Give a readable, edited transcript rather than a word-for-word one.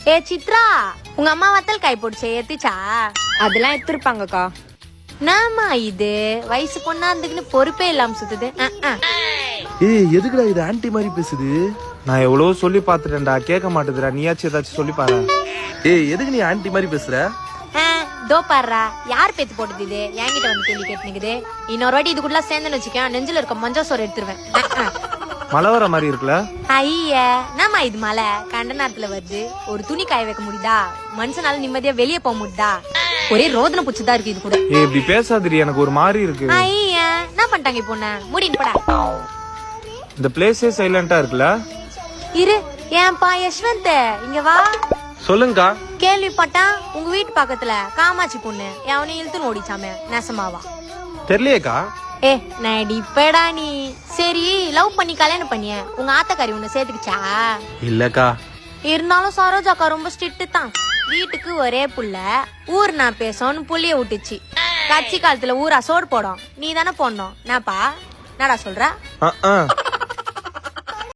ஏ சித்ரா, உங்க அம்மா வத்தல் காய் போடுச்சே ஏத்துச்சா? அதெல்லாம் எடுத்துருப்பாங்கக்கா. நாமா இது வயசு பொண்ணா இருந்துக்குன்னு பொறுப்பே இல்லாம சுத்துது. ஏய் எதுக்குடா இது ஆன்ட்டி மாதிரி பேசுது? நான் எவ்வளவு சொல்லி பாத்துட்டேன்டா, கேட்க மாட்டேதுடா. நீயாச்சும் ஏதாச்சும் சொல்லி பாரு. ஏய் எதுக்கு நீ ஆன்ட்டி மாதிரி பேசுற? தோ பாடுறா, யார் பேத்து போட்டது இது? என்கிட்ட வந்து கேள்வி கேட்டுனுக்குது. இன்னொரு வாட்டி இதுக்குள்ள சேர்ந்துன்னு வச்சுக்கேன், நெஞ்சில இருக்க மஞ்சள் சோறு எடுத்துருவேன். மழை வர மாதிரி இருக்குல்ல? ஐய நாமா இது மழை கண்ட நேரத்துல வருது. ஒரு துணி காய வைக்க முடியுதா? மனுஷனால நிம்மதியா வெளியே போக முடியுதா? ஒரே ரோதனை புச்சுதான் இருக்கு இது கூட. ஏய் இப்படி பேசாதடி, எனக்கு ஒரு மாதிரி இருக்கு. ஐய என்ன பண்ணிட்டாங்க இப்போ? முடின்னு போடா. இந்த பிளேஸே சைலண்டா இருக்குல்ல? இரு ஏன்பா யஷ்வந்த், இங்க வா. சொல்லுங்கக்கா. கேள்விப்பட்டா உங்க வீட்டு பக்கத்துல காமாட்சி பொண்ணு எவனையும் இழுத்துன்னு ஓடிச்சாமே, நெசமாவா? தெரியலையேக்கா. ஏ நடிப்படா நீ. சரி லவ் பண்ணி கல்யாணம் பண்ணிய உங்க ஆத்தக்காரி உன்னை சேர்த்துக்கிச்சா? இல்லக்கா. இருந்தாலும் சரோஜாக்கா ரொம்ப ஸ்ட்ரிக்ட் தான். வீட்டுக்கு ஒரே புள்ள, ஊர் நான் பேசணும்னு புள்ளிய விட்டுச்சு. கட்சி காலத்துல ஊரா சோடு போடும், நீ தானே போடணும். என்னப்பா நடா சொல்ற?